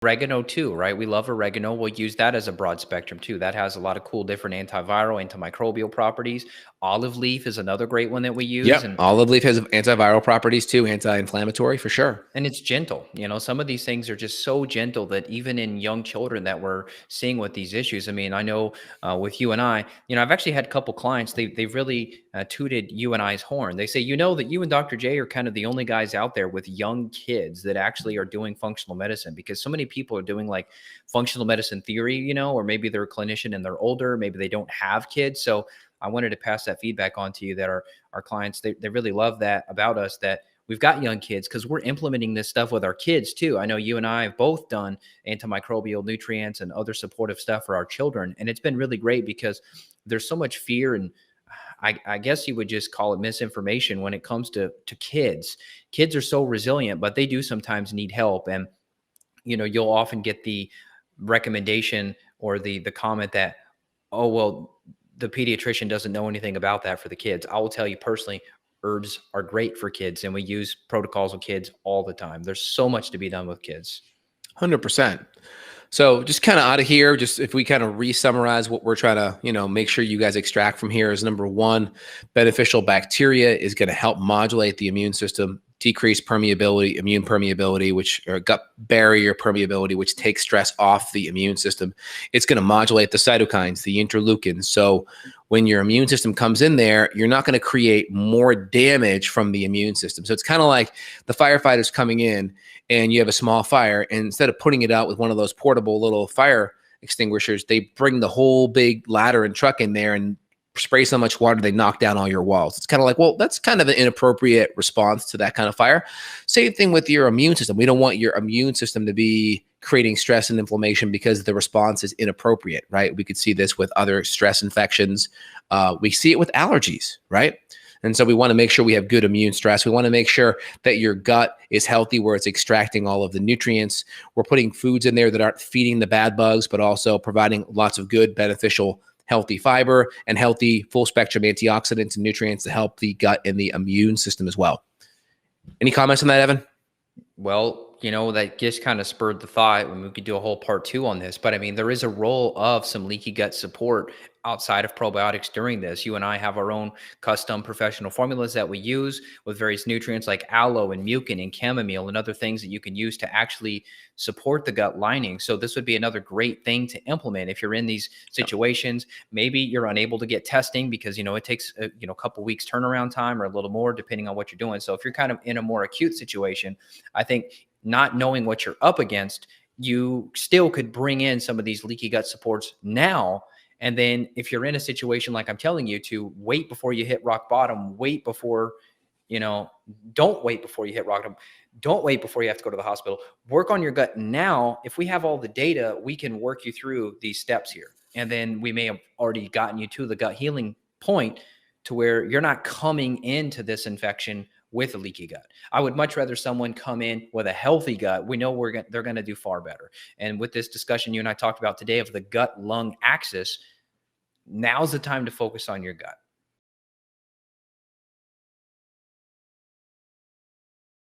Oregano too, right? We love oregano. We'll use that as a broad spectrum too. That has a lot of cool different antiviral, antimicrobial properties. Olive leaf is another great one that we use. Yep. Olive leaf has antiviral properties too, anti-inflammatory for sure. And it's gentle. Some of these things are just so gentle that even in young children that we're seeing with these issues. I mean, I know with you and I, I've actually had a couple clients. They've really tooted you and I's horn. They say, that you and Dr. J are kind of the only guys out there with young kids that actually are doing functional medicine, because so many people are doing like functional medicine theory, or maybe they're a clinician and they're older, maybe they don't have kids. So I wanted to pass that feedback on to you that our clients, they really love that about us, that we've got young kids, because we're implementing this stuff with our kids too. I know you and I have both done antimicrobial nutrients and other supportive stuff for our children. And it's been really great because there's so much fear and I guess you would just call it misinformation when it comes to kids. Kids are so resilient, but they do sometimes need help. And, you'll often get the recommendation or the comment that, oh, well, the pediatrician doesn't know anything about that for the kids. I will tell you personally, herbs are great for kids, and we use protocols with kids all the time. There's so much to be done with kids. 100%. So just kind of out of here, just if we kind of re-summarize what we're trying to, make sure you guys extract from here is, number one, beneficial bacteria is going to help modulate the immune system, decrease permeability, immune permeability, or gut barrier permeability, which takes stress off the immune system. It's going to modulate the cytokines, the interleukins. So when your immune system comes in there, you're not going to create more damage from the immune system. So it's kind of like the firefighters coming in and you have a small fire, and instead of putting it out with one of those portable little fire extinguishers, they bring the whole big ladder and truck in there and spray so much water they knock down all your walls. It's kind of like, well, that's kind of an inappropriate response to that kind of fire. Same thing with your immune system. We don't want your immune system to be creating stress and inflammation because the response is inappropriate, right? We could see this with other stress infections. We see it with allergies, right? And so we want to make sure we have good immune stress. We want to make sure that your gut is healthy, where it's extracting all of the nutrients. We're putting foods in there that aren't feeding the bad bugs, but also providing lots of good, beneficial, healthy fiber and healthy full spectrum antioxidants and nutrients to help the gut and the immune system as well. Any comments on that, Evan? Well, that just kind of spurred the thought when we could do a whole part 2 on this. But I mean, there is a role of some leaky gut support outside of probiotics during this. You and I have our own custom professional formulas that we use with various nutrients like aloe and mucin and chamomile and other things that you can use to actually support the gut lining. So this would be another great thing to implement if you're in these situations. Maybe you're unable to get testing because, it takes a couple weeks turnaround time or a little more depending on what you're doing. So if you're kind of in a more acute situation, I think not knowing what you're up against, you still could bring in some of these leaky gut supports now. And then if you're in a situation like I'm telling you to, wait before you hit rock bottom, wait before, don't wait before you hit rock bottom. Don't wait before you have to go to the hospital. Work on your gut now. If we have all the data, we can work you through these steps here. And then we may have already gotten you to the gut healing point to where you're not coming into this infection with a leaky gut. I would much rather someone come in with a healthy gut. We know they're going to do far better. And with this discussion you and I talked about today of the gut-lung axis, now's the time to focus on your gut.